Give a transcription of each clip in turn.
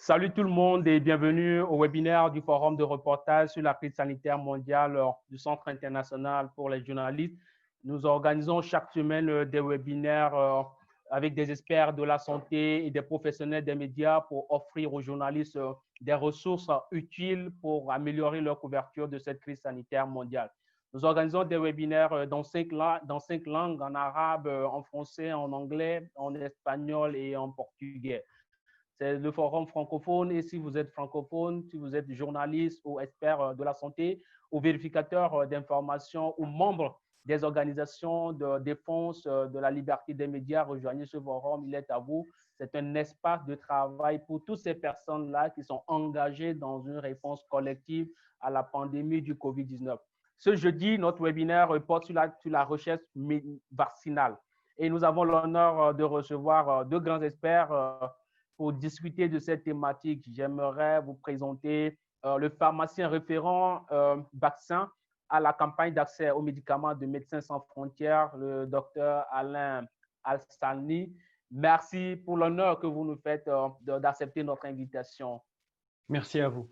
Salut tout le monde et bienvenue au webinaire du Forum de reportage sur la crise sanitaire mondiale du Centre international pour les journalistes. Nous organisons chaque semaine des webinaires avec des experts de la santé et des professionnels des médias pour offrir aux journalistes des ressources utiles pour améliorer leur couverture de cette crise sanitaire mondiale. Nous organisons des webinaires dans cinq langues, en arabe, en français, en anglais, en espagnol et en portugais. C'est le forum francophone et si vous êtes francophone, si vous êtes journaliste ou expert de la santé ou vérificateur d'informations ou membre des organisations de défense de la liberté des médias, rejoignez ce forum, il est à vous. C'est un espace de travail pour toutes ces personnes-là qui sont engagées dans une réponse collective à la pandémie du COVID-19. Ce jeudi, notre webinaire porte sur la recherche vaccinale et nous avons l'honneur de recevoir deux grands experts pour discuter de cette thématique. J'aimerais vous présenter le pharmacien référent vaccin à la campagne d'accès aux médicaments de Médecins sans frontières, le docteur Alain Alsani. Merci pour l'honneur que vous nous faites d'accepter notre invitation. Merci à vous.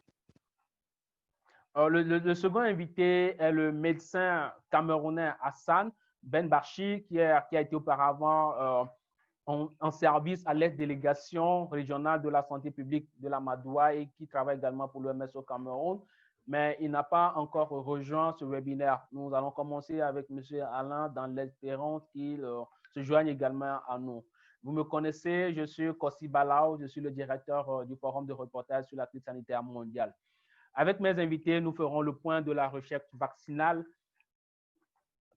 Le second invité est le médecin camerounais Hassan Ben Barchi, qui a été auparavant en service à l'ex-délégation régionale de la santé publique de la Madoua et qui travaille également pour l'OMS au Cameroun, mais il n'a pas encore rejoint ce webinaire. Nous allons commencer avec M. Alain dans l'espérance qu'il se joigne également à nous. Vous me connaissez, je suis Kossi Balao, je suis le directeur du Forum de reportage sur la crise sanitaire mondiale. Avec mes invités, nous ferons le point de la recherche vaccinale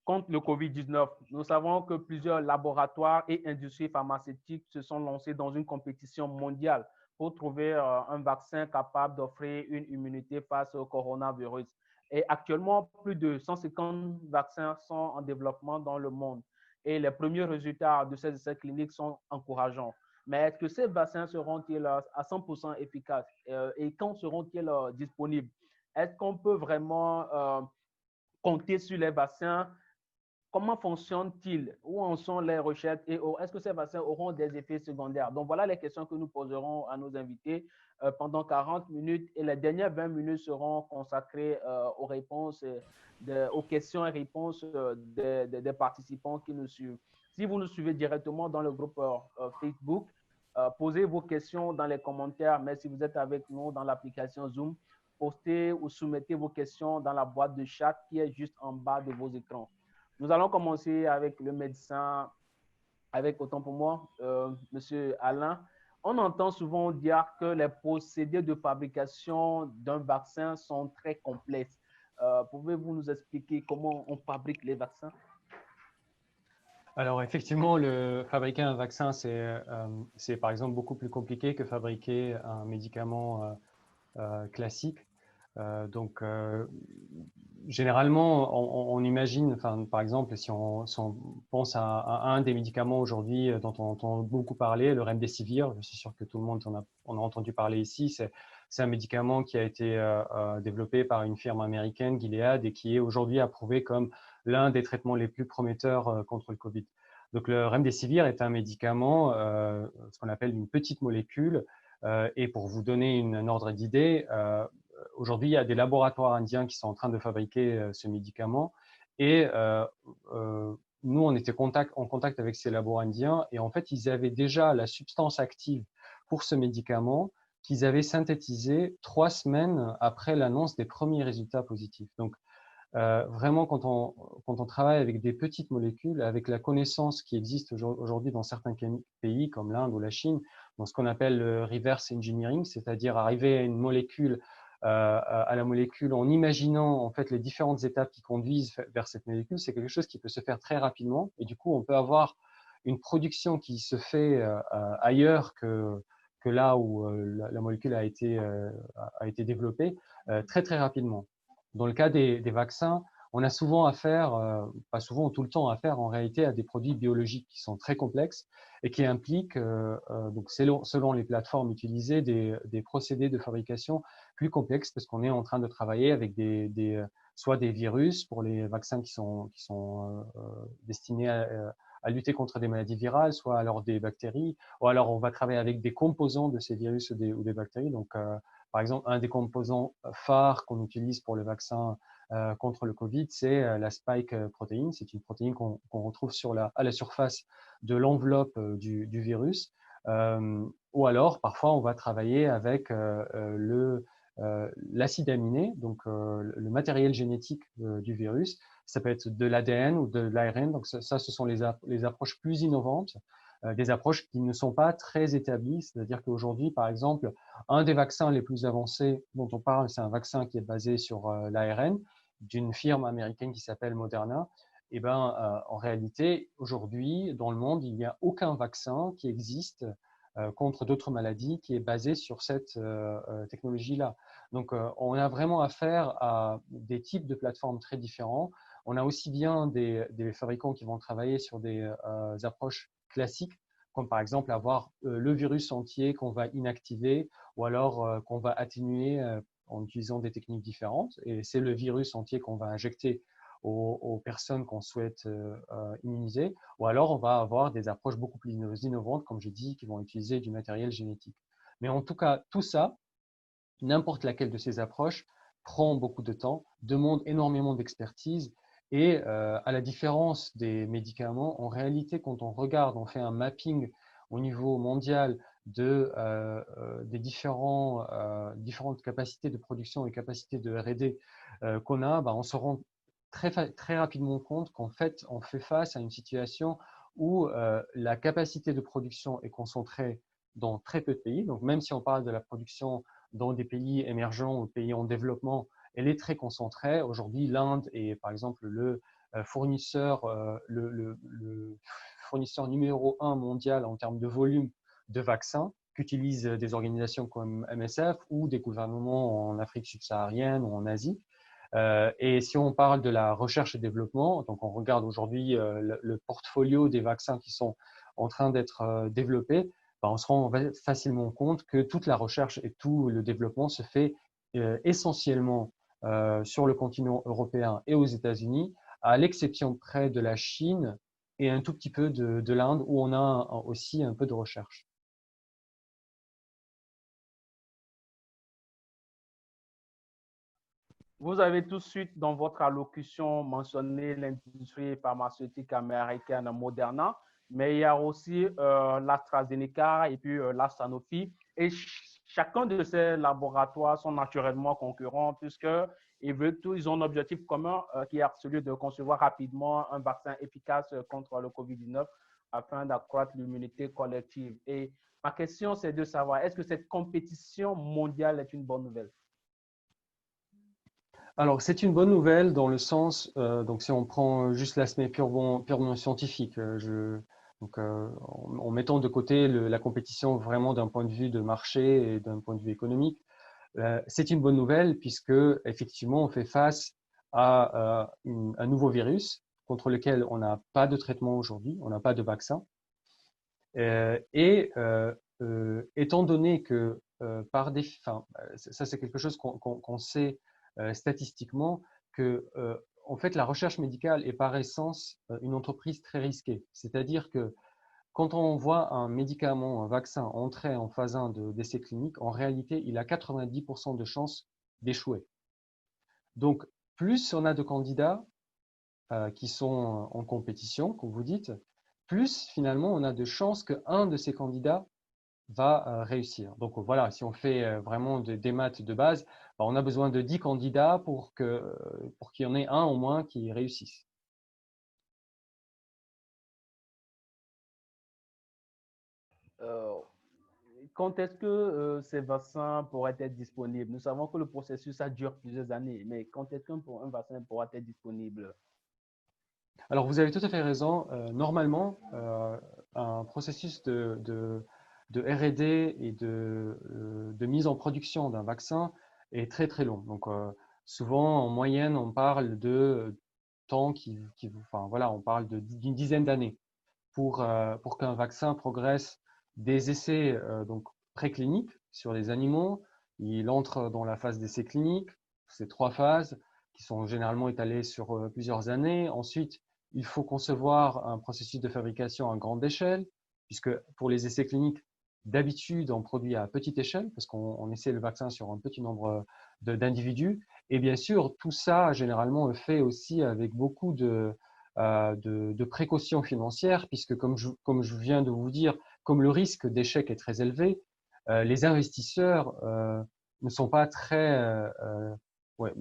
contre le COVID-19. Nous savons que plusieurs laboratoires et industries pharmaceutiques se sont lancés dans une compétition mondiale pour trouver un vaccin capable d'offrir une immunité face au coronavirus. Et actuellement, plus de 150 vaccins sont en développement dans le monde. Et les premiers résultats de ces essais cliniques sont encourageants. Mais est-ce que ces vaccins seront-ils à 100% efficaces et quand seront-ils disponibles? Est-ce qu'on peut vraiment compter sur les vaccins? Comment fonctionne-t-il? Où en sont les recherches et est-ce que ces vaccins auront des effets secondaires? Donc, voilà les questions que nous poserons à nos invités pendant 40 minutes et les dernières 20 minutes seront consacrées aux réponses, aux questions et réponses des participants qui nous suivent. Si vous nous suivez directement dans le groupe Facebook, posez vos questions dans les commentaires, mais si vous êtes avec nous dans l'application Zoom, postez ou soumettez vos questions dans la boîte de chat qui est juste en bas de vos écrans. Nous allons commencer avec le médecin, avec autant pour moi, Monsieur Alain. On entend souvent dire que les procédés de fabrication d'un vaccin sont très complexes. Pouvez-vous nous expliquer comment on fabrique les vaccins? Alors effectivement, fabriquer un vaccin, c'est par exemple beaucoup plus compliqué que fabriquer un médicament classique. Généralement, on imagine, par exemple, si on pense à un des médicaments aujourd'hui dont on entend beaucoup parler, le Remdesivir, je suis sûr que tout le monde en a entendu parler ici. C'est un médicament qui a été développé par une firme américaine, Gilead, et qui est aujourd'hui approuvé comme l'un des traitements les plus prometteurs contre le Covid. Donc le Remdesivir est un médicament, ce qu'on appelle une petite molécule, et pour vous donner un ordre d'idée, aujourd'hui, il y a des laboratoires indiens qui sont en train de fabriquer ce médicament et nous, on était en contact avec ces labos indiens et en fait, ils avaient déjà la substance active pour ce médicament qu'ils avaient synthétisé 3 semaines après l'annonce des premiers résultats positifs. Donc, vraiment, quand on travaille avec des petites molécules, avec la connaissance qui existe aujourd'hui dans certains pays comme l'Inde ou la Chine, dans ce qu'on appelle le reverse engineering, c'est-à-dire arriver à une molécule, à la molécule en imaginant en fait les différentes étapes qui conduisent vers cette molécule, c'est quelque chose qui peut se faire très rapidement et du coup, on peut avoir une production qui se fait ailleurs que là où la molécule a été développée très très rapidement. Dans le cas des vaccins, on a souvent affaire, pas souvent, tout le temps affaire en réalité à des produits biologiques qui sont très complexes et qui impliquent, donc selon les plateformes utilisées, des procédés de fabrication plus complexes parce qu'on est en train de travailler avec soit des virus pour les vaccins qui sont destinés à lutter contre des maladies virales, soit alors des bactéries, ou alors on va travailler avec des composants de ces virus ou des bactéries. Donc, par exemple, un des composants phares qu'on utilise pour le vaccin contre le Covid, c'est la spike protéine. C'est une protéine qu'on retrouve à la surface de l'enveloppe du virus. Ou alors, parfois, on va travailler avec l'acide aminé, donc le matériel génétique du virus. Ça peut être de l'ADN ou de l'ARN. Donc ça, ce sont les approches plus innovantes, des approches qui ne sont pas très établies. C'est-à-dire qu'aujourd'hui, par exemple, un des vaccins les plus avancés dont on parle, c'est un vaccin qui est basé sur l'ARN d'une firme américaine qui s'appelle Moderna. Et ben, en réalité, aujourd'hui, dans le monde, il n'y a aucun vaccin qui existe contre d'autres maladies qui est basé sur cette technologie-là. Donc, on a vraiment affaire à des types de plateformes très différents. On a aussi bien des fabricants qui vont travailler sur des approches classiques, comme par exemple avoir le virus entier qu'on va inactiver ou alors qu'on va atténuer en utilisant des techniques différentes. Et c'est le virus entier qu'on va injecter aux personnes qu'on souhaite immuniser. Ou alors, on va avoir des approches beaucoup plus innovantes, comme j'ai dit, qui vont utiliser du matériel génétique. Mais en tout cas, tout ça, n'importe laquelle de ces approches, prend beaucoup de temps, demande énormément d'expertise. Et à la différence des médicaments, en réalité, quand on regarde, on fait un mapping au niveau mondial des différentes capacités de production et capacités de R&D qu'on a, on se rend très rapidement compte qu'en fait, on fait face à une situation où la capacité de production est concentrée dans très peu de pays. Donc, même si on parle de la production dans des pays émergents ou pays en développement, elle est très concentrée. Aujourd'hui, l'Inde est, par exemple, le fournisseur numéro 1 mondial en termes de volume de vaccins qu'utilisent des organisations comme MSF ou des gouvernements en Afrique subsaharienne ou en Asie. Et si on parle de la recherche et développement, donc on regarde aujourd'hui le portfolio des vaccins qui sont en train d'être développés, on se rend facilement compte que toute la recherche et tout le développement se fait essentiellement sur le continent européen et aux États-Unis, à l'exception près de la Chine et un tout petit peu de l'Inde, où on a aussi un peu de recherche. Vous avez tout de suite dans votre allocution mentionné l'industrie pharmaceutique américaine Moderna, mais il y a aussi l'AstraZeneca et puis la Sanofi. Et chacun de ces laboratoires sont naturellement concurrents ils ont un objectif commun qui est celui de concevoir rapidement un vaccin efficace contre le COVID-19 afin d'accroître l'immunité collective. Et ma question, c'est de savoir, est-ce que cette compétition mondiale est une bonne nouvelle? Alors, c'est une bonne nouvelle dans le sens, donc si on prend juste l'aspect purement scientifique, en mettant de côté la compétition vraiment d'un point de vue de marché et d'un point de vue économique, c'est une bonne nouvelle puisque effectivement on fait face à un nouveau virus contre lequel on n'a pas de traitement aujourd'hui, on n'a pas de vaccin. Étant donné que ça c'est quelque chose qu'on sait statistiquement que en fait la recherche médicale est par essence une entreprise très risquée. C'est-à-dire que quand on voit un médicament, un vaccin entrer en phase 1 d'essai clinique, en réalité, il a 90% de chances d'échouer. Donc, plus on a de candidats qui sont en compétition, comme vous dites, plus finalement on a de chances qu'un de ces candidats va réussir. Donc voilà, si on fait vraiment des maths de base, on a besoin de 10 candidats pour qu'il y en ait un au moins qui réussisse. Quand est-ce que ces vaccins pourraient être disponibles? Nous savons que le processus, ça dure plusieurs années, mais quand est-ce qu'un vaccin pourra être disponible? Alors, vous avez tout à fait raison. Normalement, un processus de R&D et de mise en production d'un vaccin est très, très long. Donc, souvent, en moyenne, on parle de temps enfin, voilà, on parle d'une dizaine d'années pour qu'un vaccin progresse des essais donc précliniques sur les animaux. Il entre dans la phase d'essai clinique, ces 3 phases qui sont généralement étalées sur plusieurs années. Ensuite, il faut concevoir un processus de fabrication à grande échelle, puisque pour les essais cliniques, d'habitude, on produit à petite échelle, parce qu'on essaie le vaccin sur un petit nombre d'individus. Et bien sûr, tout ça, généralement, on le fait aussi avec beaucoup de précautions financières, puisque comme je viens de vous dire, comme le risque d'échec est très élevé, les investisseurs ne sont pas très, ouais,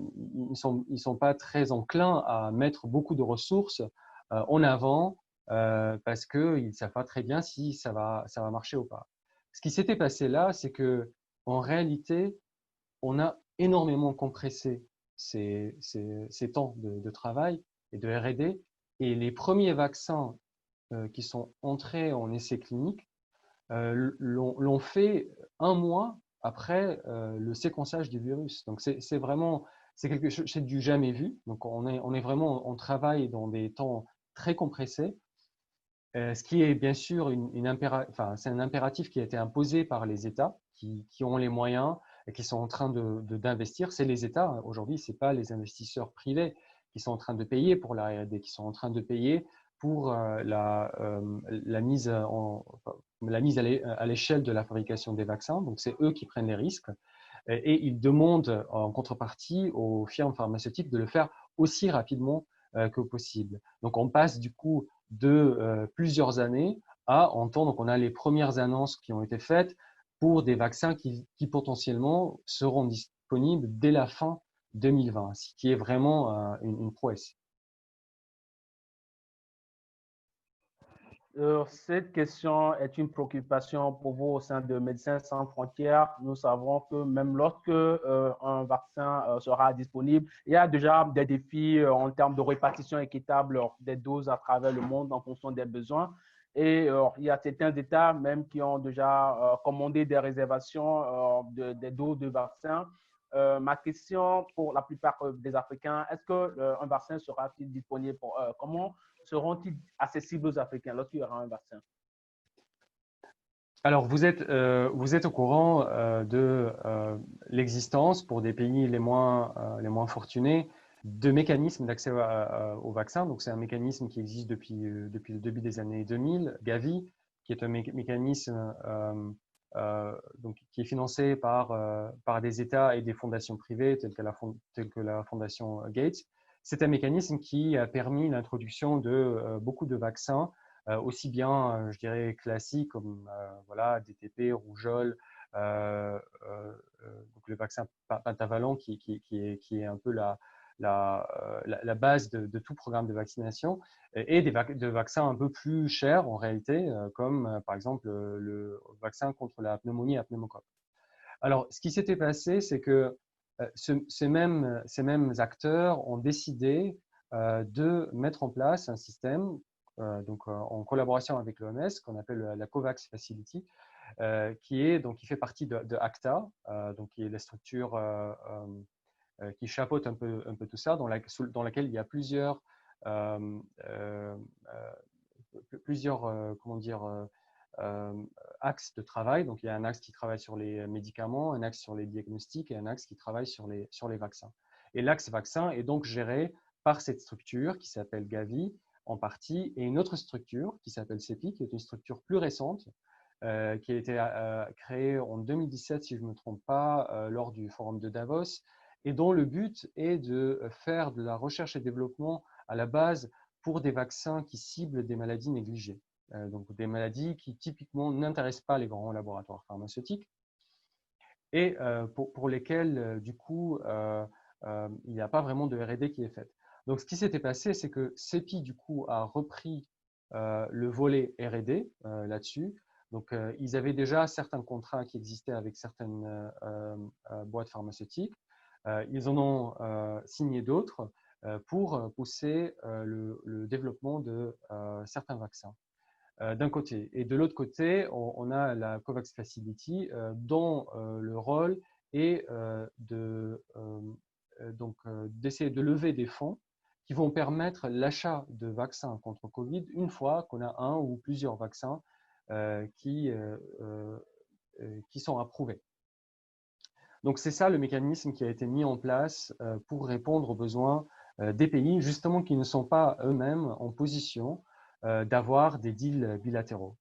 ils sont pas très enclins à mettre beaucoup de ressources en avant parce qu'ils ne savent pas très bien si ça va marcher ou pas. Ce qui s'était passé là, c'est que en réalité, on a énormément compressé ces temps de travail et de R&D, et les premiers vaccins qui sont entrés en essai clinique l'ont fait un mois après le séquençage du virus. Donc c'est vraiment quelque chose, c'est du jamais vu. Donc on travaille dans des temps très compressés. Ce qui est bien sûr c'est un impératif qui a été imposé par les États qui ont les moyens et qui sont en train d'investir. C'est les États aujourd'hui, c'est pas les investisseurs privés qui sont en train de payer pour la R&D, qui sont en train de payer pour la mise à l'échelle de la fabrication des vaccins. Donc c'est eux qui prennent les risques et ils demandent en contrepartie aux firmes pharmaceutiques de le faire aussi rapidement que possible. Donc on passe du coup de plusieurs années à entendre qu'on a les premières annonces qui ont été faites pour des vaccins qui potentiellement seront disponibles dès la fin 2020, ce qui est vraiment une prouesse. Cette question est une préoccupation pour vous au sein de Médecins sans frontières. Nous savons que même lorsque un vaccin sera disponible, il y a déjà des défis en termes de répartition équitable des doses à travers le monde en fonction des besoins. Et il y a certains États même qui ont déjà commandé des réservations des doses de vaccins. Ma question pour la plupart des Africains, est-ce qu'un vaccin sera-t-il disponible comment seront-ils accessibles aux Africains lorsqu'il y aura un vaccin? Alors, vous êtes au courant de l'existence pour des pays les moins fortunés de mécanismes d'accès au vaccin. Donc, c'est un mécanisme qui existe depuis le début des années 2000, Gavi, qui est un mécanisme donc, qui est financé par des États et des fondations privées telles que la fondation Gates. C'est un mécanisme qui a permis l'introduction de beaucoup de vaccins aussi bien, je dirais, classiques comme voilà, DTP, rougeole, donc le vaccin pentavalent qui est un peu la base de tout programme de vaccination, et de vaccins un peu plus chers en réalité, comme par exemple le vaccin contre la pneumonie à pneumocoque. Alors, ce qui s'était passé, c'est que ces mêmes acteurs ont décidé de mettre en place un système donc en collaboration avec l'OMS, qu'on appelle la COVAX Facility, qui fait partie de ACTA, donc qui est la structure qui chapeaute un peu tout ça, dans laquelle il y a plusieurs comment dire, axes de travail. Donc, il y a un axe qui travaille sur les médicaments, un axe sur les diagnostics et un axe qui travaille sur les vaccins. Et l'axe vaccin est donc géré par cette structure qui s'appelle Gavi en partie, et une autre structure qui s'appelle CEPI, qui est une structure plus récente, qui a été créée en 2017, si je ne me trompe pas, lors du forum de Davos, et dont le but est de faire de la recherche et développement à la base pour des vaccins qui ciblent des maladies négligées. Donc des maladies qui typiquement n'intéressent pas les grands laboratoires pharmaceutiques et pour lesquelles, du coup, il n'y a pas vraiment de R&D qui est faite. Donc, ce qui s'était passé, c'est que CEPI, du coup, a repris le volet R&D là-dessus. Donc, ils avaient déjà certains contrats qui existaient avec certaines boîtes pharmaceutiques. Ils en ont signé d'autres pour pousser le développement de certains vaccins. D'un côté. Et de l'autre côté, on a la COVAX Facility dont le rôle est d'essayer de lever des fonds qui vont permettre l'achat de vaccins contre Covid une fois qu'on a un ou plusieurs vaccins qui sont approuvés. Donc c'est ça le mécanisme qui a été mis en place pour répondre aux besoins des pays justement qui ne sont pas eux-mêmes en position d'avoir des deals bilatéraux.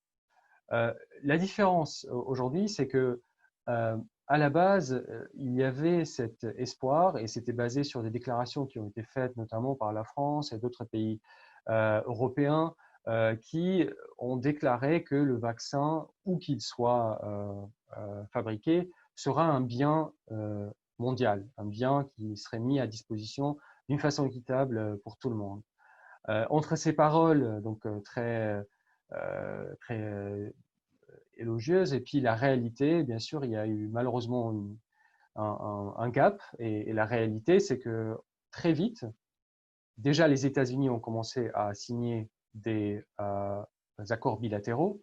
La différence aujourd'hui, c'est que à la base, il y avait cet espoir et c'était basé sur des déclarations qui ont été faites notamment par la France et d'autres pays européens qui ont déclaré que le vaccin, où qu'il soit fabriqué, sera un bien mondial, un bien qui serait mis à disposition d'une façon équitable pour tout le monde. Entre ces paroles, donc très élogieuse et puis la réalité, bien sûr, il y a eu malheureusement un gap et la réalité, c'est que très vite, déjà les États-Unis ont commencé à signer des accords bilatéraux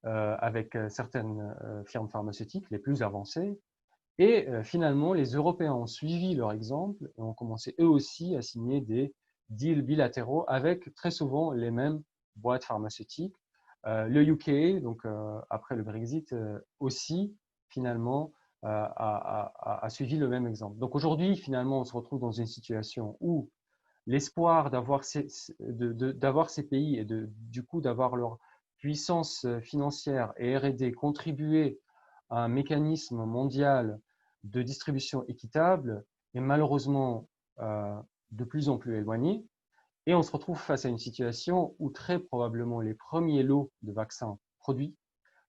avec certaines firmes pharmaceutiques les plus avancées et finalement les Européens ont suivi leur exemple et ont commencé eux aussi à signer des deals bilatéraux avec très souvent les mêmes boîtes pharmaceutiques. Le UK, donc après le Brexit, aussi finalement a suivi le même exemple. Donc aujourd'hui, finalement, on se retrouve dans une situation où l'espoir d'avoir ces pays et du coup d'avoir leur puissance financière et R&D contribuer à un mécanisme mondial de distribution équitable est malheureusement de plus en plus éloigné. Et on se retrouve face à une situation où très probablement les premiers lots de vaccins produits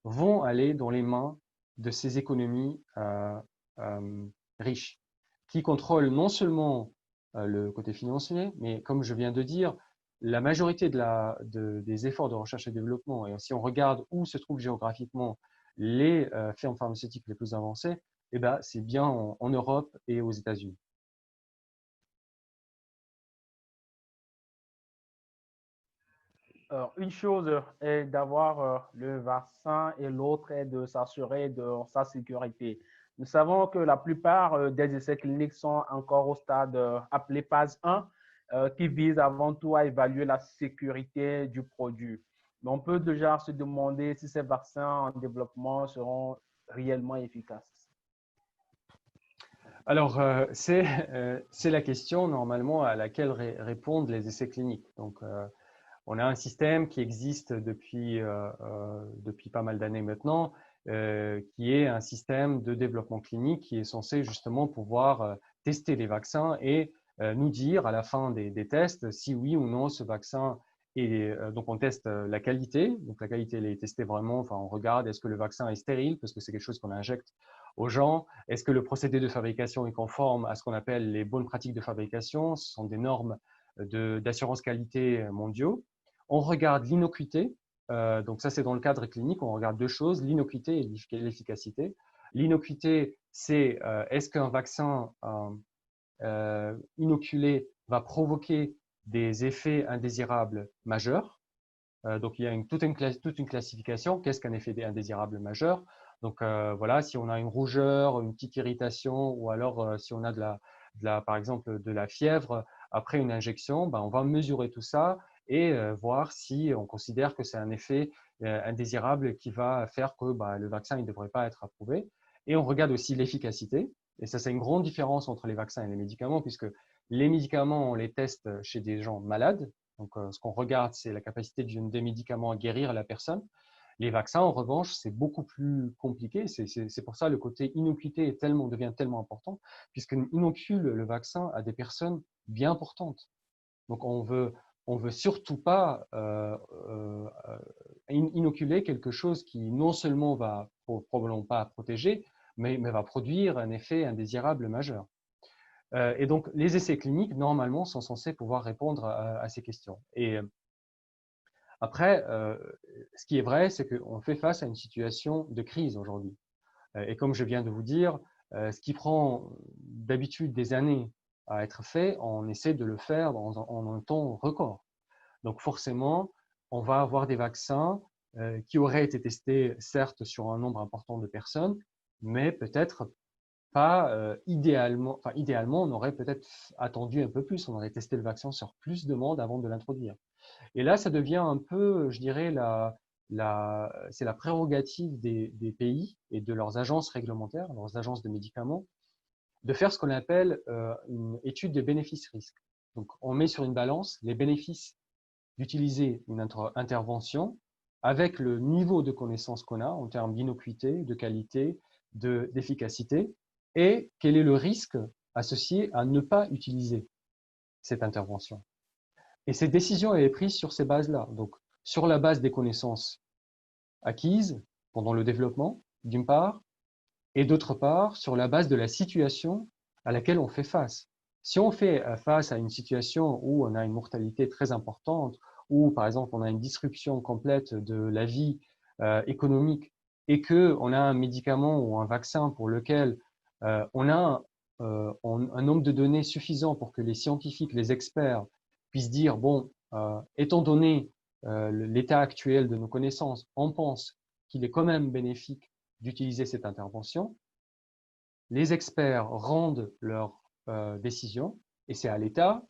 vont aller dans les mains de ces économies riches, qui contrôlent non seulement le côté financier, mais comme je viens de dire, la majorité des efforts de recherche et développement, et si on regarde où se trouvent géographiquement les firmes pharmaceutiques les plus avancées, eh ben, c'est bien en Europe et aux États-Unis. Une chose est d'avoir le vaccin et l'autre est de s'assurer de sa sécurité. Nous savons que la plupart des essais cliniques sont encore au stade appelé phase 1, qui vise avant tout à évaluer la sécurité du produit. Mais on peut déjà se demander si ces vaccins en développement seront réellement efficaces. Alors, c'est la question normalement à laquelle répondent les essais cliniques. Donc, on a un système qui existe depuis pas mal d'années maintenant, qui est un système de développement clinique qui est censé justement pouvoir tester les vaccins et nous dire à la fin des tests si oui ou non ce vaccin est. Donc on teste la qualité. Donc la qualité elle est testée vraiment. Enfin, on regarde est-ce que le vaccin est stérile parce que c'est quelque chose qu'on injecte aux gens. Est-ce que le procédé de fabrication est conforme à ce qu'on appelle les bonnes pratiques de fabrication? Ce sont des normes d'assurance qualité mondiaux. On regarde l'innocuité, donc ça c'est dans le cadre clinique, on regarde deux choses, l'innocuité et l'efficacité. L'innocuité, c'est est-ce qu'un vaccin inoculé va provoquer des effets indésirables majeurs. Donc il y a toute une classification, qu'est-ce qu'un effet indésirable majeur. Donc voilà, si on a une rougeur, une petite irritation, ou alors si on a par exemple de la fièvre après une injection, ben, on va mesurer tout ça et voir si on considère que c'est un effet indésirable qui va faire que le vaccin ne devrait pas être approuvé. Et on regarde aussi l'efficacité. Et ça, c'est une grande différence entre les vaccins et les médicaments, puisque les médicaments, on les teste chez des gens malades. Donc, ce qu'on regarde, c'est la capacité des médicaments à guérir la personne. Les vaccins, en revanche, c'est beaucoup plus compliqué. C'est pour ça le côté innocuité devient tellement important, puisqu'on inocule le vaccin à des personnes bien portantes. Donc, on veut surtout pas inoculer quelque chose qui non seulement va probablement pas protéger, mais va produire un effet indésirable majeur. Et donc, les essais cliniques, normalement, sont censés pouvoir répondre à ces questions. Et après, ce qui est vrai, c'est qu'on fait face à une situation de crise aujourd'hui. Et comme je viens de vous dire, ce qui prend d'habitude des années à être fait, on essaie de le faire en un temps record. Donc forcément, on va avoir des vaccins qui auraient été testés, certes, sur un nombre important de personnes, mais peut-être pas idéalement. Enfin, idéalement, on aurait peut-être attendu un peu plus. On aurait testé le vaccin sur plus de monde avant de l'introduire. Et là, ça devient un peu, je dirais, c'est la prérogative des pays et de leurs agences réglementaires, leurs agences de médicaments, de faire ce qu'on appelle une étude de bénéfices-risques. Donc, on met sur une balance les bénéfices d'utiliser une intervention avec le niveau de connaissance qu'on a en termes d'innocuité, de qualité, d'efficacité, et quel est le risque associé à ne pas utiliser cette intervention. Et cette décision est prise sur ces bases-là, donc sur la base des connaissances acquises pendant le développement, d'une part, et d'autre part, sur la base de la situation à laquelle on fait face. Si on fait face à une situation où on a une mortalité très importante, ou par exemple on a une disruption complète de la vie économique et qu'on a un médicament ou un vaccin pour lequel on a un nombre de données suffisant pour que les scientifiques, les experts puissent dire, bon, étant donné l'état actuel de nos connaissances, on pense qu'il est quand même bénéfique d'utiliser cette intervention. Les experts rendent leur décision et c'est à l'État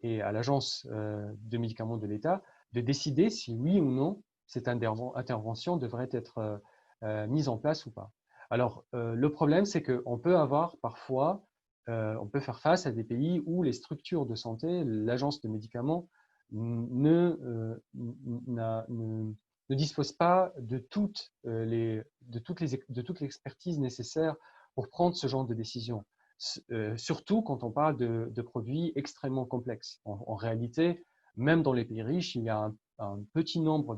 et à l'Agence de médicaments de l'État de décider si oui ou non cette intervention devrait être mise en place ou pas. Alors, le problème, c'est qu'on peut avoir parfois, on peut faire face à des pays où les structures de santé, l'Agence de médicaments ne dispose pas de toute l'expertise nécessaire pour prendre ce genre de décision. Surtout quand on parle de produits extrêmement complexes. En réalité, même dans les pays riches, il y a un petit nombre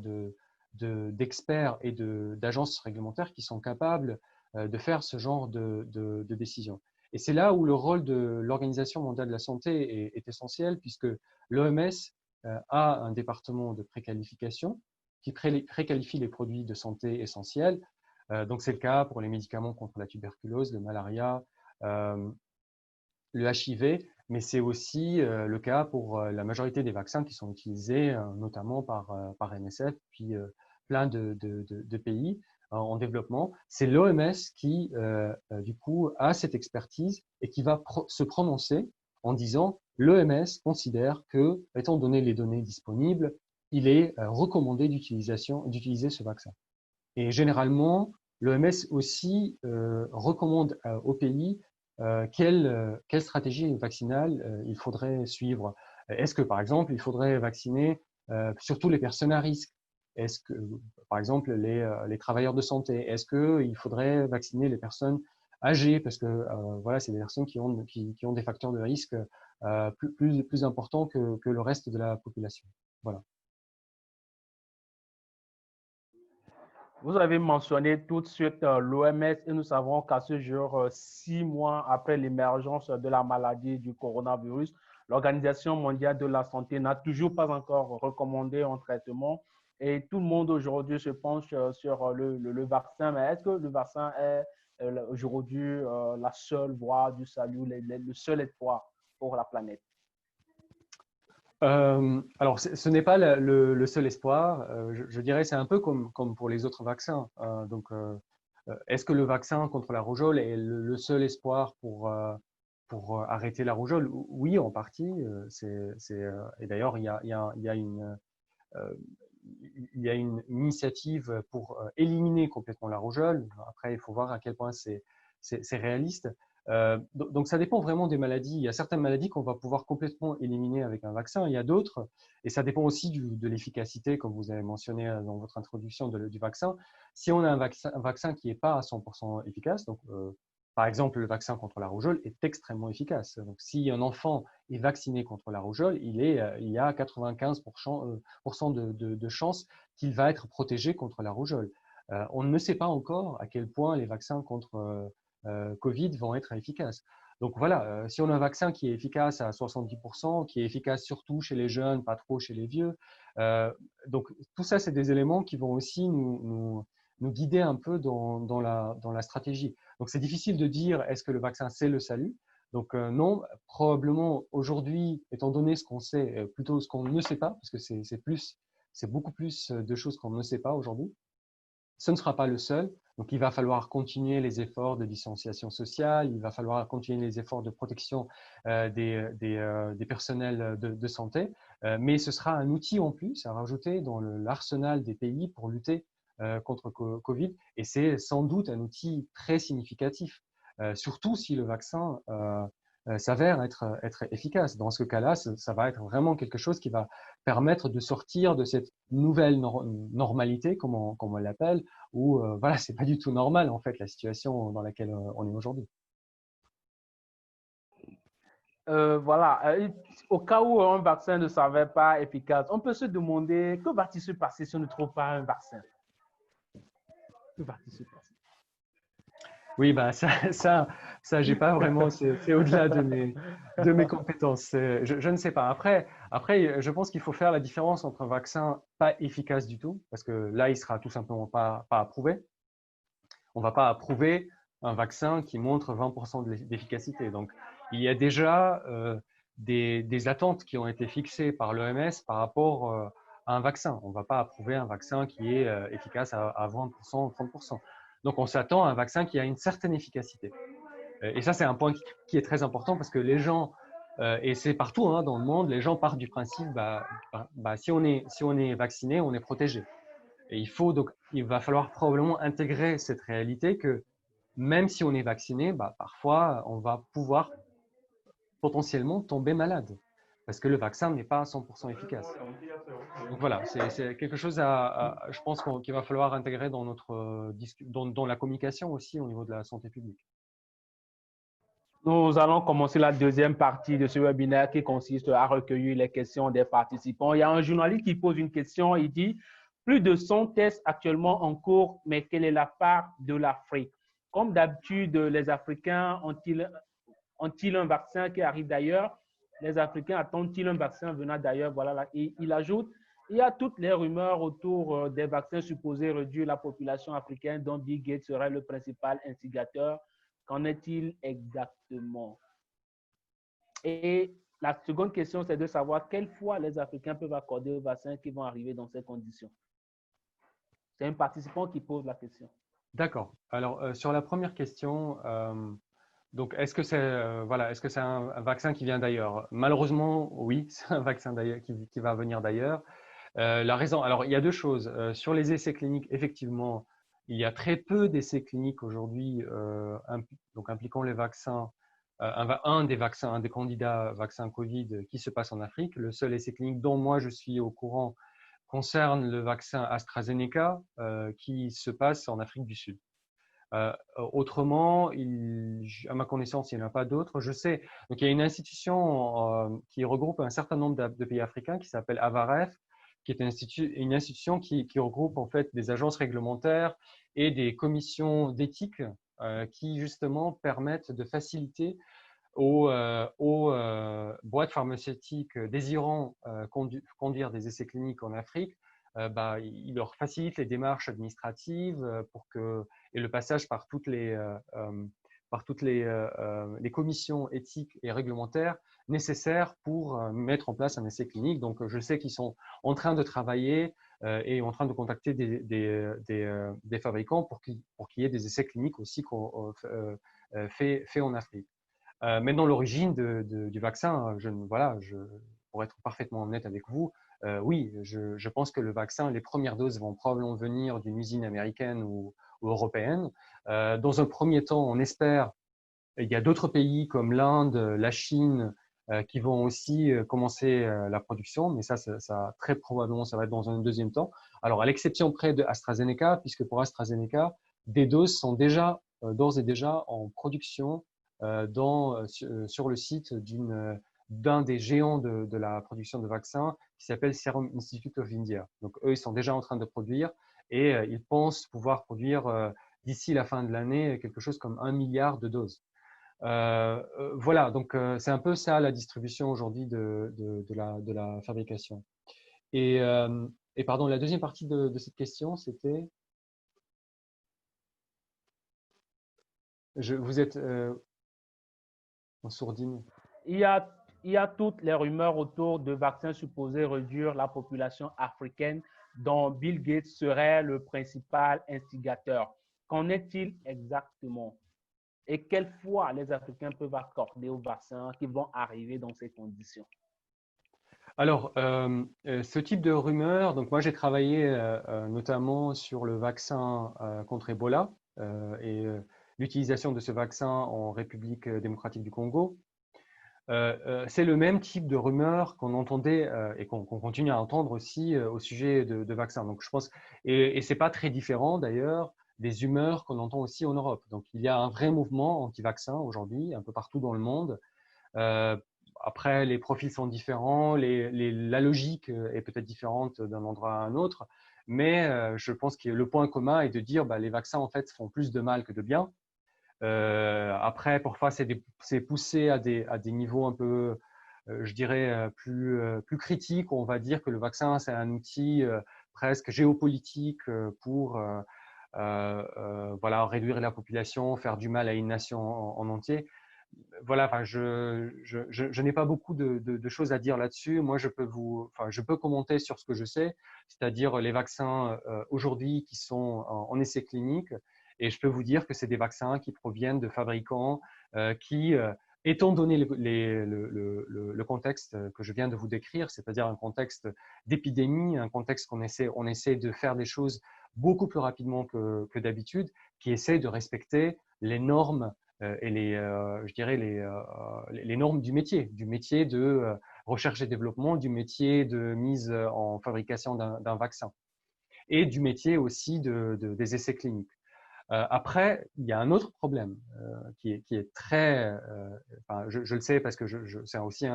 d'experts et d'agences réglementaires qui sont capables de faire ce genre de décision. Et c'est là où le rôle de l'Organisation mondiale de la santé est essentiel, puisque l'OMS a un département de préqualification qui préqualifie les produits de santé essentiels. Donc, c'est le cas pour les médicaments contre la tuberculose, le malaria, le HIV, mais c'est aussi le cas pour la majorité des vaccins qui sont utilisés, notamment par MSF, puis plein de pays en développement. C'est l'OMS qui, du coup, a cette expertise et qui va se prononcer en disant l'OMS considère que, étant donné les données disponibles, il est recommandé d'utiliser ce vaccin. Et généralement, l'OMS aussi recommande aux pays quelle stratégie vaccinale il faudrait suivre. Est-ce que, par exemple, il faudrait vacciner surtout les personnes à risque? Est-ce que, par exemple, les travailleurs de santé? Est-ce qu'il faudrait vacciner les personnes âgées? Parce que voilà, c'est des personnes qui ont des facteurs de risque plus importants que le reste de la population. Voilà. Vous avez mentionné tout de suite l'OMS et nous savons qu'à ce jour, 6 mois après l'émergence de la maladie du coronavirus, l'Organisation mondiale de la santé n'a toujours pas encore recommandé un traitement et tout le monde aujourd'hui se penche sur le vaccin. Mais est-ce que le vaccin est aujourd'hui la seule voie du salut, le seul espoir pour la planète? Alors, ce n'est pas le seul espoir. Je dirais c'est un peu comme pour les autres vaccins. Est-ce que le vaccin contre la rougeole est le seul espoir pour arrêter la rougeole? Oui, en partie. Et d'ailleurs, il y a une initiative pour éliminer complètement la rougeole. Après, il faut voir à quel point c'est réaliste. Donc, ça dépend vraiment des maladies. Il y a certaines maladies qu'on va pouvoir complètement éliminer avec un vaccin. Il y a d'autres, et ça dépend aussi de l'efficacité, comme vous avez mentionné dans votre introduction du vaccin. Si on a un vaccin qui n'est pas à 100% efficace, donc par exemple, le vaccin contre la rougeole est extrêmement efficace. Donc, si un enfant est vacciné contre la rougeole, il y a 95% de chances qu'il va être protégé contre la rougeole. On ne sait pas encore à quel point les vaccins contre Covid vont être efficaces. Donc voilà, si on a un vaccin qui est efficace à 70%, qui est efficace surtout chez les jeunes, pas trop chez les vieux, donc tout ça, c'est des éléments qui vont aussi nous guider un peu dans la stratégie. Donc c'est difficile de dire est-ce que le vaccin c'est le salut. Donc non, probablement aujourd'hui, étant donné ce qu'on sait, plutôt ce qu'on ne sait pas, parce que c'est beaucoup plus de choses qu'on ne sait pas aujourd'hui. Ce ne sera pas le seul. Donc, il va falloir continuer les efforts de distanciation sociale, il va falloir continuer les efforts de protection des personnels de santé, mais ce sera un outil en plus à rajouter dans l'arsenal des pays pour lutter contre Covid. Et c'est sans doute un outil très significatif, surtout si le vaccin s'avère être efficace. Dans ce cas-là, ça va être vraiment quelque chose qui va permettre de sortir de cette nouvelle normalité, comme on l'appelle, où voilà, c'est pas du tout normal en fait la situation dans laquelle on est aujourd'hui. Voilà, au cas où un vaccin ne s'avère pas efficace, on peut se demander que va-t-il se passer si on ne trouve pas un vaccin? Que va-t-il se passer? Oui, bah ça, j'ai pas vraiment, c'est au-delà de mes compétences. Je ne sais pas. Après, je pense qu'il faut faire la différence entre un vaccin pas efficace du tout, parce que là, il sera tout simplement pas approuvé. On va pas approuver un vaccin qui montre 20% d'efficacité. Donc, il y a déjà des attentes qui ont été fixées par l'OMS par rapport à un vaccin. On ne va pas approuver un vaccin qui est efficace à 20% ou 30%. Donc, on s'attend à un vaccin qui a une certaine efficacité. Et ça, c'est un point qui est très important parce que les gens, et c'est partout hein, dans le monde, les gens partent du principe, si on est vacciné, on est protégé. Et il va falloir probablement intégrer cette réalité que même si on est vacciné, parfois, on va pouvoir potentiellement tomber malade parce que le vaccin n'est pas à 100% efficace. Donc voilà, c'est quelque chose je pense qu'il va falloir intégrer dans dans la communication aussi au niveau de la santé publique. Nous allons commencer la deuxième partie de ce webinaire qui consiste à recueillir les questions des participants. Il y a un journaliste qui pose une question, il dit « Plus de 100 tests actuellement en cours, mais quelle est la part de l'Afrique ?» Comme d'habitude, les Africains ont-ils un vaccin qui arrive d'ailleurs? Les Africains attendent-ils un vaccin venant d'ailleurs? Voilà, et il ajoute « Il y a toutes les rumeurs autour des vaccins supposés réduire la population africaine dont Bill Gates serait le principal instigateur. Qu'en est-il exactement? » Et la seconde question, c'est de savoir quelle foi les Africains peuvent accorder aux vaccins qui vont arriver dans ces conditions. C'est un participant qui pose la question. D'accord. Alors, sur la première question, donc est-ce que c'est un vaccin qui vient d'ailleurs? Malheureusement, oui, c'est un vaccin qui va venir d'ailleurs. La raison, alors il y a deux choses. Sur les essais cliniques, effectivement, il y a très peu d'essais cliniques aujourd'hui donc impliquant les vaccins. Un des candidats vaccins Covid qui se passe en Afrique. Le seul essai clinique dont moi je suis au courant concerne le vaccin AstraZeneca qui se passe en Afrique du Sud. Autrement, à ma connaissance, il n'y en a pas d'autres. Je sais, donc il y a une institution qui regroupe un certain nombre de pays africains qui s'appelle AVAREF, qui est une institution qui regroupe en fait des agences réglementaires et des commissions d'éthique qui justement permettent de faciliter aux boîtes pharmaceutiques désirant conduire des essais cliniques en Afrique, il leur facilite les démarches administratives et le passage par toutes les commissions éthiques et réglementaires nécessaires pour mettre en place un essai clinique. Donc, je sais qu'ils sont en train de travailler et en train de contacter des fabricants pour qu'il y ait des essais cliniques aussi faits en Afrique. Maintenant, l'origine du vaccin, pour être parfaitement honnête avec vous, oui, je pense que le vaccin, les premières doses vont probablement venir d'une usine américaine ou européenne. Dans un premier temps, on espère, il y a d'autres pays comme l'Inde, la Chine, qui vont aussi commencer la production, mais ça très probablement, ça va être dans un deuxième temps. Alors, à l'exception près de AstraZeneca, puisque pour AstraZeneca, des doses sont d'ores et déjà en production sur le site d'un des géants de la production de vaccins qui s'appelle Serum Institute of India. Donc, eux, ils sont déjà en train de produire et ils pensent pouvoir produire d'ici la fin de l'année quelque chose comme 1 milliard de doses. Voilà, donc c'est un peu ça la distribution aujourd'hui de la fabrication. Et pardon, la deuxième partie de cette question, c'était… Vous êtes en sourdine. Il y a toutes les rumeurs autour de vaccins supposés réduire la population africaine dont Bill Gates serait le principal instigateur. Qu'en est-il exactement? Et quelle foi les Africains peuvent accorder aux vaccins qui vont arriver dans ces conditions? Alors, ce type de rumeur, donc moi j'ai travaillé notamment sur le vaccin contre Ebola et l'utilisation de ce vaccin en République démocratique du Congo. c'est le même type de rumeur qu'on entendait et qu'on continue à entendre aussi au sujet de vaccins. Donc, je pense, et c'est pas très différent d'ailleurs des humeurs qu'on entend aussi en Europe. Donc, il y a un vrai mouvement anti-vaccin aujourd'hui, un peu partout dans le monde. Euh, Après, les profils sont différents, la logique est peut-être différente d'un endroit à un autre, mais je pense que le point commun est de dire bah, les vaccins en fait font plus de mal que de bien. Après, parfois, c'est poussé à des niveaux un peu, je dirais, plus critiques. On va dire que le vaccin, c'est un outil presque géopolitique pour voilà, réduire la population, faire du mal à une nation en entier. Voilà, enfin, je n'ai pas beaucoup de choses à dire là-dessus. Moi, je peux commenter sur ce que je sais, c'est-à-dire les vaccins aujourd'hui qui sont en essai clinique. Et je peux vous dire que c'est des vaccins qui proviennent de fabricants qui, étant donné le contexte que je viens de vous décrire, c'est-à-dire un contexte d'épidémie, un contexte on essaie de faire des choses beaucoup plus rapidement que d'habitude, qui essaie de respecter les normes et je dirais les normes du métier de recherche et développement, du métier de mise en fabrication d'un vaccin et du métier aussi des essais cliniques. Après, il y a un autre problème qui est très, enfin, je le sais parce que c'est aussi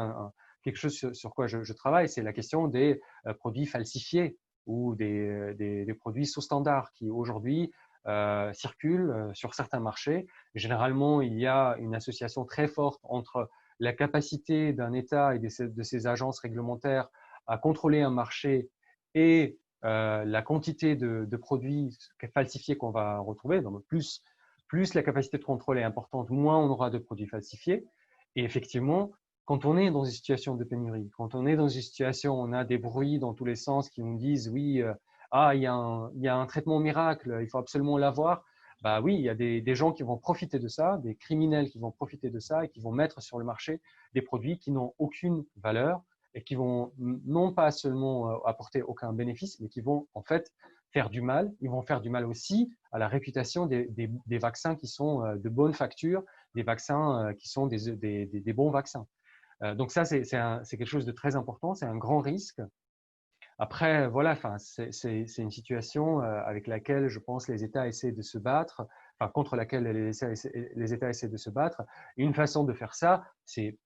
quelque chose sur quoi je travaille, c'est la question des produits falsifiés ou des produits sous-standards qui aujourd'hui circulent sur certains marchés. Généralement, il y a une association très forte entre la capacité d'un État et de ses agences réglementaires à contrôler un marché et la quantité de produits falsifiés qu'on va retrouver. Donc plus la capacité de contrôle est importante, moins on aura de produits falsifiés. Et effectivement, quand on est dans une situation de pénurie, quand on est dans une situation où on a des bruits dans tous les sens qui nous disent oui, il y a un traitement miracle, il faut absolument l'avoir. Bah oui, il y a des gens qui vont profiter de ça, des criminels qui vont profiter de ça et qui vont mettre sur le marché des produits qui n'ont aucune valeur et qui vont non pas seulement apporter aucun bénéfice, mais qui vont en fait faire du mal. Ils vont faire du mal aussi à la réputation des vaccins qui sont de bonne facture, des vaccins qui sont des bons vaccins. Donc ça, c'est quelque chose de très important, c'est un grand risque. Après, voilà, enfin, c'est une situation avec laquelle je pense les États essaient de se battre, enfin, contre laquelle les États essaient de se battre. Et une façon de faire ça, c'est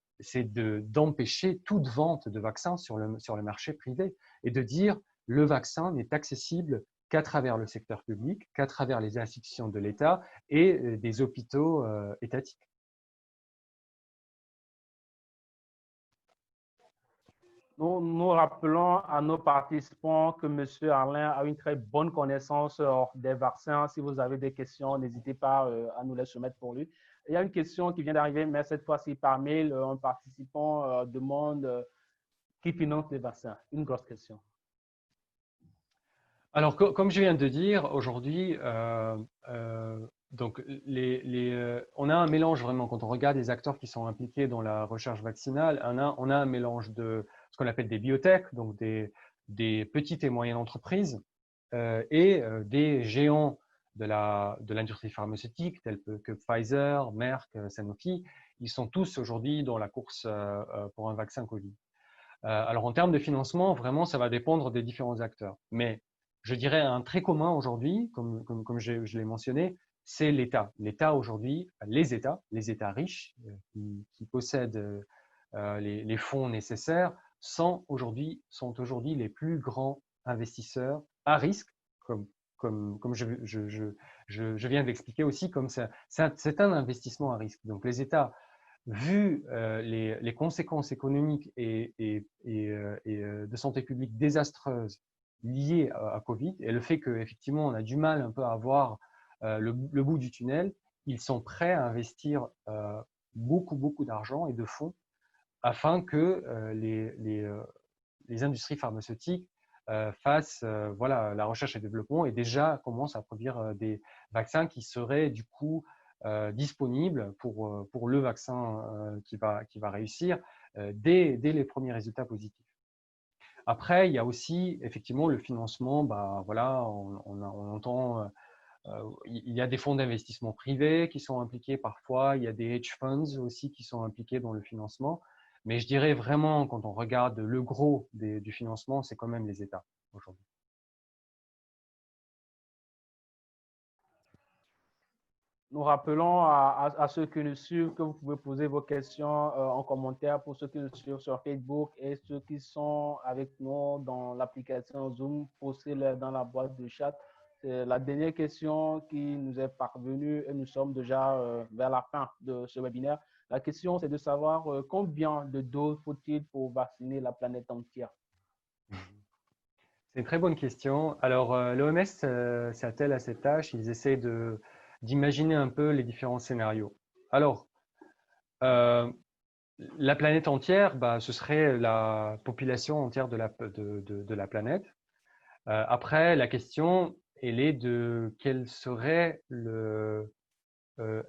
d'empêcher toute vente de vaccins sur le marché privé et de dire le vaccin n'est accessible qu'à travers le secteur public, qu'à travers les institutions de l'État et des hôpitaux étatiques. Nous rappelons à nos participants que M. Arlin a une très bonne connaissance des vaccins. Si vous avez des questions, n'hésitez pas à nous les soumettre pour lui. Il y a une question qui vient d'arriver, mais cette fois-ci par mail. Un participant demande qui finance les vaccins. Une grosse question. Alors, comme je viens de dire, aujourd'hui, donc on a un mélange vraiment, quand on regarde les acteurs qui sont impliqués dans la recherche vaccinale, on a un mélange de ce qu'on appelle des biotech, donc des petites et moyennes entreprises, et des géants de l'industrie pharmaceutique, tels que Pfizer, Merck, Sanofi. Ils sont tous aujourd'hui dans la course pour un vaccin Covid. Alors, en termes de financement, vraiment, ça va dépendre des différents acteurs. Mais je dirais un trait commun aujourd'hui, comme je l'ai mentionné, c'est l'État. L'État aujourd'hui, les États riches qui possèdent les fonds nécessaires sont aujourd'hui les plus grands investisseurs à risque, comme je viens d'expliquer aussi, comme c'est un investissement à risque. Donc les États, vu les conséquences économiques et de santé publique désastreuses liées à Covid et le fait qu'effectivement on a du mal un peu à voir le bout du tunnel, ils sont prêts à investir beaucoup d'argent et de fonds afin que les industries pharmaceutiques fassent voilà, la recherche et développement et déjà commencent à produire des vaccins qui seraient du coup disponibles pour le vaccin qui va réussir dès les premiers résultats positifs. Après, il y a aussi effectivement le financement. Bah, voilà, on entend il y a des fonds d'investissement privés qui sont impliqués parfois, il y a des hedge funds aussi qui sont impliqués dans le financement. Mais je dirais vraiment, quand on regarde le gros du financement, c'est quand même les États aujourd'hui. Nous rappelons à ceux qui nous suivent que vous pouvez poser vos questions en commentaire pour ceux qui nous suivent sur Facebook et ceux qui sont avec nous dans l'application Zoom, postez-les dans la boîte de chat. C'est la dernière question qui nous est parvenue et nous sommes déjà vers la fin de ce webinaire. La question, c'est de savoir combien de doses faut-il pour vacciner la planète entière? C'est une très bonne question. Alors, l'OMS s'attelle à cette tâche. Ils essaient d'imaginer un peu les différents scénarios. Alors, la planète entière, bah, ce serait la population entière de la planète. Après, la question, elle est de quel serait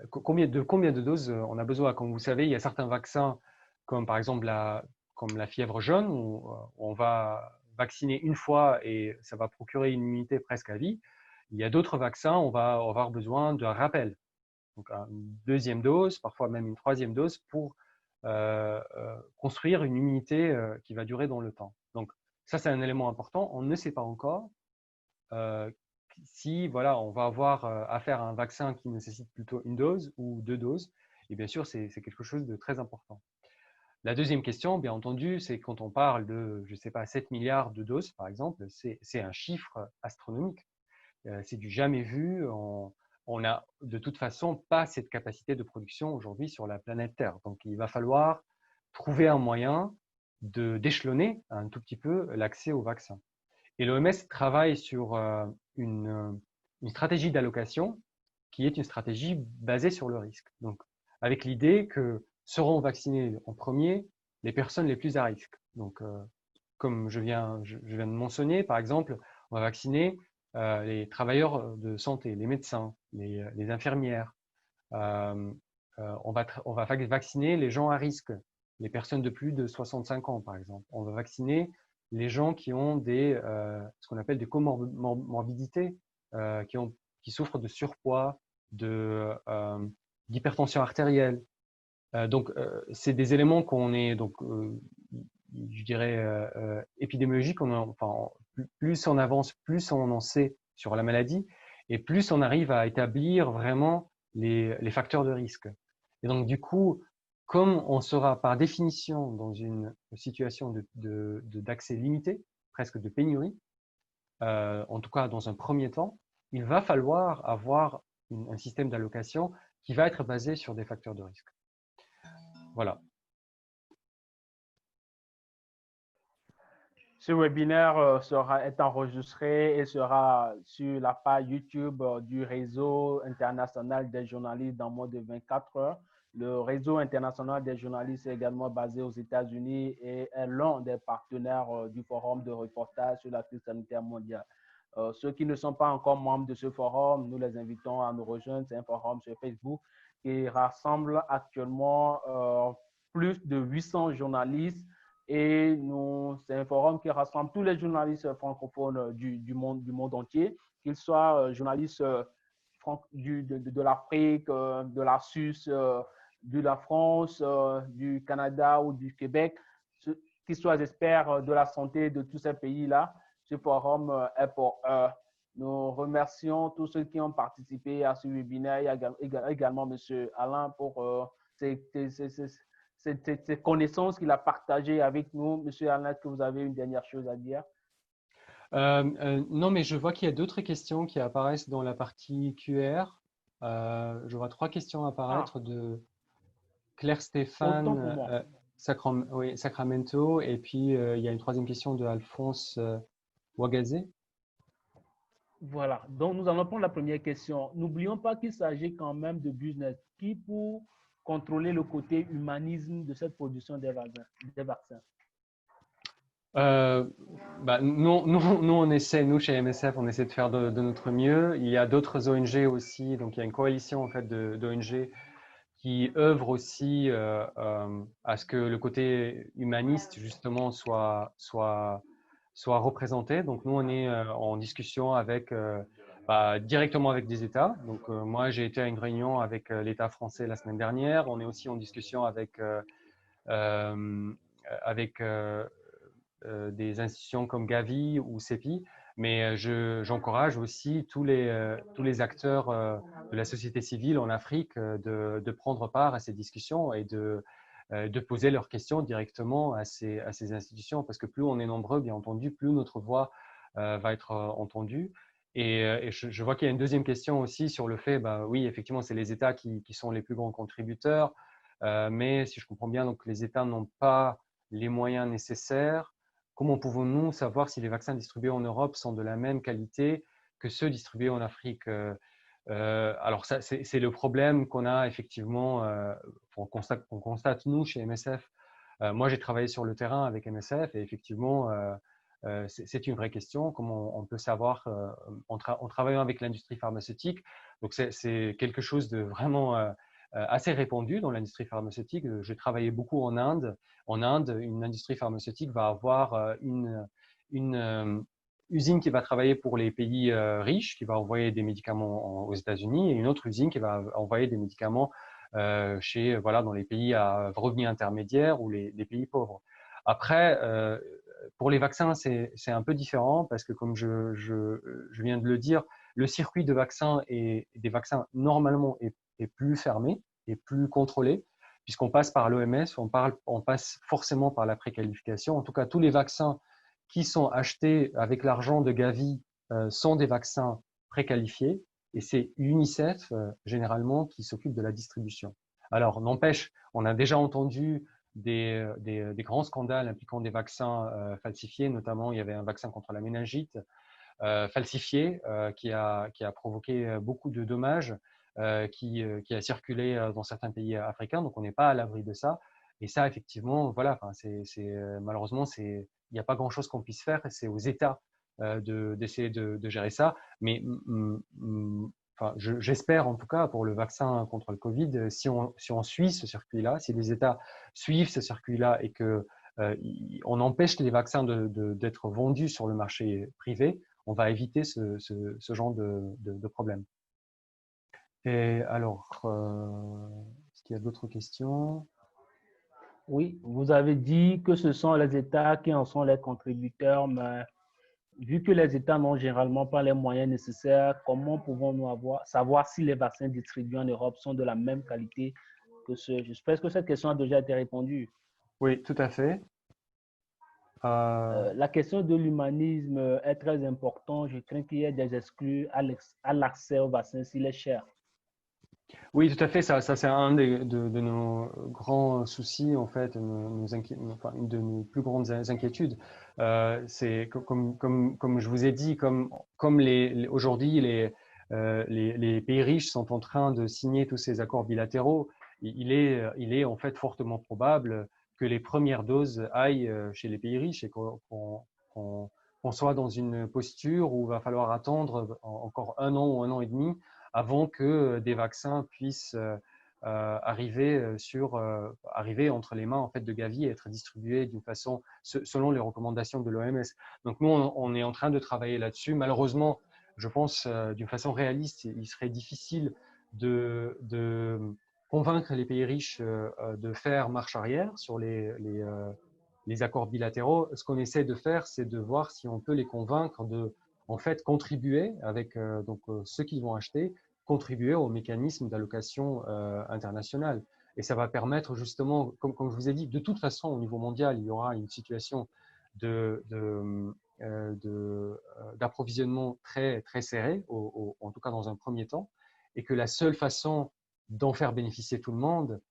combien de doses on a besoin. Comme vous savez, il y a certains vaccins, comme par exemple comme la fièvre jaune, où on va vacciner une fois et ça va procurer une immunité presque à vie. Il y a d'autres vaccins, on va avoir besoin d'un rappel, donc une deuxième dose, parfois même une troisième dose, pour construire une immunité qui va durer dans le temps. Donc ça, c'est un élément important. On ne sait pas encore si voilà, on va avoir affaire à un vaccin qui nécessite plutôt une dose ou deux doses. Et bien sûr, c'est quelque chose de très important. La deuxième question, bien entendu, c'est quand on parle de, je ne sais pas, 7 milliards de doses, par exemple, c'est un chiffre astronomique. C'est du jamais vu. On n'a de toute façon pas cette capacité de production aujourd'hui sur la planète Terre. Donc, il va falloir trouver un moyen d'échelonner un tout petit peu l'accès au vaccin. Et l'OMS travaille sur une stratégie d'allocation qui est une stratégie basée sur le risque. Donc, avec l'idée que seront vaccinées en premier les personnes les plus à risque. Donc, comme je viens de mentionner, par exemple, on va vacciner les travailleurs de santé, les médecins, les infirmières. On va vacciner les gens à risque, les personnes de plus de 65 ans, par exemple. On va vacciner les gens qui ont ce qu'on appelle des comorbidités, qui souffrent de surpoids, d'hypertension artérielle. Donc, c'est des éléments qu'on est, donc, je dirais, épidémiologiques. Enfin, plus on avance, plus on en sait sur la maladie, et plus on arrive à établir vraiment les facteurs de risque. Et donc, du coup, comme on sera par définition dans une situation d'accès limité, presque de pénurie, en tout cas dans un premier temps, il va falloir avoir un système d'allocation qui va être basé sur des facteurs de risque. Voilà. Ce webinaire est enregistré et sera sur la page YouTube du Réseau international des journalistes dans moins de 24 heures. Le Réseau international des journalistes est également basé aux États-Unis et est l'un des partenaires du forum de reportage sur la crise sanitaire mondiale. Ceux qui ne sont pas encore membres de ce forum, nous les invitons à nous rejoindre. C'est un forum sur Facebook qui rassemble actuellement plus de 800 journalistes. Et c'est un forum qui rassemble tous les journalistes francophones du monde entier, qu'ils soient journalistes de l'Afrique, de la Suisse, de la France, du Canada ou du Québec, qu'ils soient experts de la santé de tous ces pays-là. Ce forum est pour eux. Nous remercions tous ceux qui ont participé à ce webinaire et également M. Alain pour ces connaissances qu'il a partagées avec nous. Monsieur Alain, est-ce que vous avez une dernière chose à dire? Non, mais je vois qu'il y a d'autres questions qui apparaissent dans la partie QR. Je vois 3 questions apparaître de Claire Stéphane, Sacramento, et puis il y a une troisième question de Alphonse Ouagazé. Voilà, donc nous allons prendre la première question. N'oublions pas qu'il s'agit quand même de business qui pour contrôler le côté humanisme de cette production des vaccins. Nous, on essaie, nous chez MSF, on essaie de faire de notre mieux. Il y a d'autres ONG aussi, donc il y a une coalition en fait d'ONG qui œuvrent aussi à ce que le côté humaniste justement soit représenté. Donc nous, on est en discussion avec directement avec des États. Donc moi, j'ai été à une réunion avec l'État français la semaine dernière. On est aussi en discussion avec avec des institutions comme Gavi ou CEPI, mais j'encourage aussi tous les acteurs de la société civile en Afrique de prendre part à ces discussions et de poser leurs questions directement à ces institutions, parce que plus on est nombreux, bien entendu, plus notre voix va être entendue. Et je vois qu'il y a une deuxième question aussi sur le fait, bah, oui, effectivement, c'est les États qui sont les plus grands contributeurs, mais si je comprends bien, donc les États n'ont pas les moyens nécessaires. Comment pouvons-nous savoir si les vaccins distribués en Europe sont de la même qualité que ceux distribués en Afrique? Alors, c'est le problème qu'on a effectivement, qu'on constate nous chez MSF. Moi, j'ai travaillé sur le terrain avec MSF et effectivement, c'est une vraie question. Comment on peut savoir en travaillant avec l'industrie pharmaceutique? Donc, c'est quelque chose de vraiment assez répandu dans l'industrie pharmaceutique. J'ai travaillé beaucoup en Inde. En Inde, une industrie pharmaceutique va avoir une usine qui va travailler pour les pays riches, qui va envoyer des médicaments aux États-Unis, et une autre usine qui va envoyer des médicaments dans les pays à revenus intermédiaires ou les pays pauvres. Après, pour les vaccins, c'est un peu différent parce que, comme je viens de le dire, le circuit de vaccins et des vaccins normalement est plus fermé et plus contrôlé, puisqu'on passe par l'OMS, on passe forcément par la préqualification. En tout cas, tous les vaccins qui sont achetés avec l'argent de Gavi sont des vaccins préqualifiés, et c'est l'UNICEF généralement qui s'occupe de la distribution. Alors, n'empêche, on a déjà entendu des grands scandales impliquant des vaccins falsifiés, notamment il y avait un vaccin contre la méningite falsifié qui a provoqué beaucoup de dommages, qui a circulé dans certains pays africains, donc on n'est pas à l'abri de ça. Et ça, effectivement, voilà, malheureusement, il n'y a pas grand-chose qu'on puisse faire, c'est aux États d'essayer de gérer ça. Mais j'espère en tout cas pour le vaccin contre le Covid, si on suit ce circuit-là, si les États suivent ce circuit-là et qu'on empêche les vaccins d'être vendus sur le marché privé, on va éviter ce genre de problème. Et alors, est-ce qu'il y a d'autres questions? Oui, vous avez dit que ce sont les États qui en sont les contributeurs, mais vu que les États n'ont généralement pas les moyens nécessaires, comment pouvons-nous savoir si les vaccins distribués en Europe sont de la même qualité que ceux? J'espère que cette question a déjà été répondue. Oui, tout à fait. La question de l'humanisme est très importante. Je crains qu'il y ait des exclus à l'accès au vaccin s'il est cher. Oui, tout à fait. Ça c'est un de nos grands soucis, en fait, une de nos plus grandes inquiétudes. C'est comme je vous ai dit, comme aujourd'hui les pays riches sont en train de signer tous ces accords bilatéraux, il est en fait fortement probable que les premières doses aillent chez les pays riches et qu'on soit dans une posture où il va falloir attendre encore un an ou un an et demi avant que des vaccins puissent arriver entre les mains en fait de Gavi et être distribués d'une façon selon les recommandations de l'OMS. Donc nous, on est en train de travailler là-dessus. Malheureusement, je pense d'une façon réaliste, il serait difficile de convaincre les pays riches de faire marche arrière sur les accords bilatéraux. Ce qu'on essaie de faire, c'est de voir si on peut les convaincre de en fait contribuer avec ceux qui vont acheter, contribuer au mécanisme d'allocation internationale. Et ça va permettre justement, comme je vous ai dit, de toute façon, au niveau mondial, il y aura une situation d'approvisionnement très, très serré, en tout cas dans un premier temps, et que la seule façon d'en faire bénéficier tout le monde,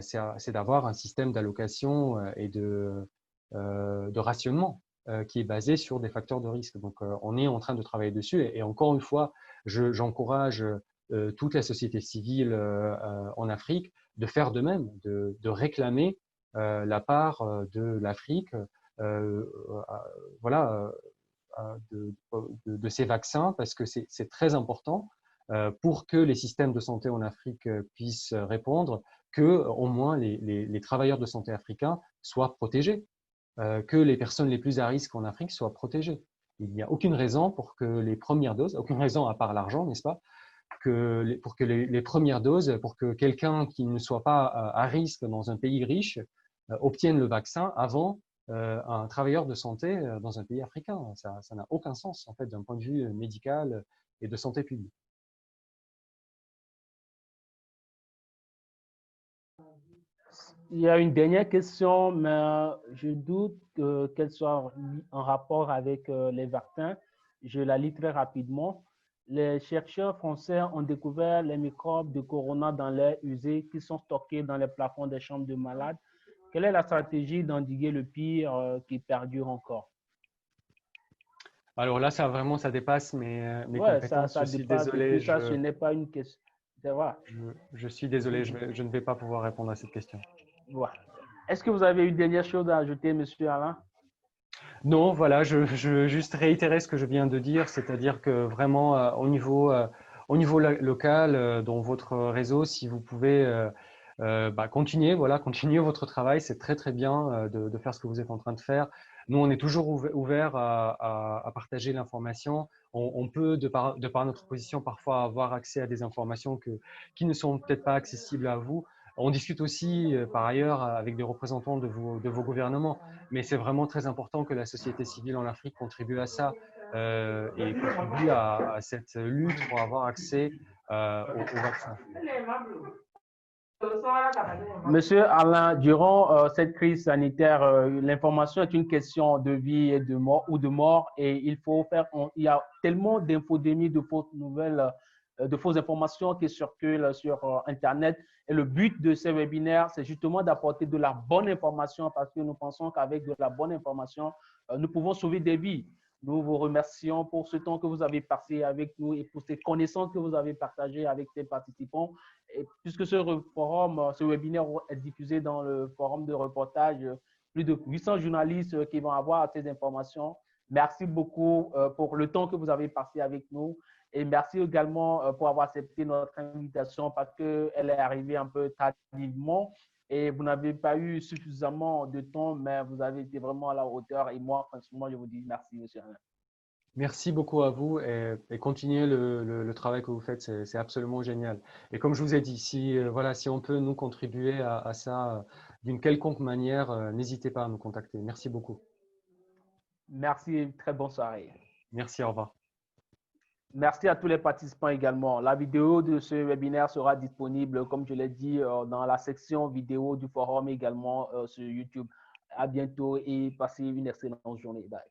c'est d'avoir un système d'allocation et de rationnement qui est basé sur des facteurs de risque. Donc, on est en train de travailler dessus. Et encore une fois, j'encourage toute la société civile en Afrique de faire de même, de réclamer la part de l'Afrique de ces vaccins, parce que c'est très important pour que les systèmes de santé en Afrique puissent répondre, que au moins les travailleurs de santé africains soient protégés, que les personnes les plus à risque en Afrique soient protégées. Il n'y a aucune raison pour que les premières doses, aucune raison à part l'argent, n'est-ce pas, pour que les premières doses, pour que quelqu'un qui ne soit pas à risque dans un pays riche obtiennent le vaccin avant un travailleur de santé dans un pays africain. Ça n'a aucun sens, en fait, d'un point de vue médical et de santé publique. Il y a une dernière question, mais je doute qu'elle soit en rapport avec les vaccins. Je la lis très rapidement. Les chercheurs français ont découvert les microbes de corona dans l'air usé qui sont stockés dans les plafonds des chambres de malades. Quelle est la stratégie d'endiguer le pire qui perdure encore? Alors là, ça dépasse mes Ouais, compétences. ça Je suis dépasse. Et puis désolé, ça, ce n'est pas une question. Voilà. je suis désolé, je ne vais pas pouvoir répondre à cette question. Voilà. Est-ce que vous avez une dernière chose à ajouter, Monsieur Alain? Non, voilà, je veux juste réitérer ce que je viens de dire, c'est-à-dire que vraiment au niveau local, dans votre réseau, si vous pouvez continuer, voilà, continuer votre travail, c'est très très bien de faire ce que vous êtes en train de faire. Nous, on est toujours ouvert à partager l'information. On peut, de par notre position, parfois avoir accès à des informations qui ne sont peut-être pas accessibles à vous. On discute aussi, par ailleurs, avec des représentants de vos gouvernements, mais c'est vraiment très important que la société civile en Afrique contribue à ça et contribue à cette lutte pour avoir accès au vaccin. Monsieur Alain, durant cette crise sanitaire, l'information est une question de vie et de mort ou de mort, et il y a tellement d'infodémies, de fausses nouvelles, de fausses informations qui circulent sur Internet. Et le but de ces webinaires, c'est justement d'apporter de la bonne information parce que nous pensons qu'avec de la bonne information, nous pouvons sauver des vies. Nous vous remercions pour ce temps que vous avez passé avec nous et pour ces connaissances que vous avez partagées avec ces participants. Et puisque ce webinaire est diffusé dans le forum de reportage, plus de 800 journalistes qui vont avoir ces informations. Merci beaucoup pour le temps que vous avez passé avec nous. Et merci également pour avoir accepté notre invitation parce qu'elle est arrivée un peu tardivement et vous n'avez pas eu suffisamment de temps, mais vous avez été vraiment à la hauteur. Et moi, franchement, je vous dis merci, monsieur Alain. Merci beaucoup à vous et continuez le travail que vous faites, c'est absolument génial. Et comme je vous ai dit, si on peut nous contribuer à ça d'une quelconque manière, n'hésitez pas à nous contacter. Merci beaucoup. Merci et très bonne soirée. Merci, au revoir. Merci à tous les participants également. La vidéo de ce webinaire sera disponible, comme je l'ai dit, dans la section vidéo du forum également sur YouTube. À bientôt et passez une excellente journée. Bye.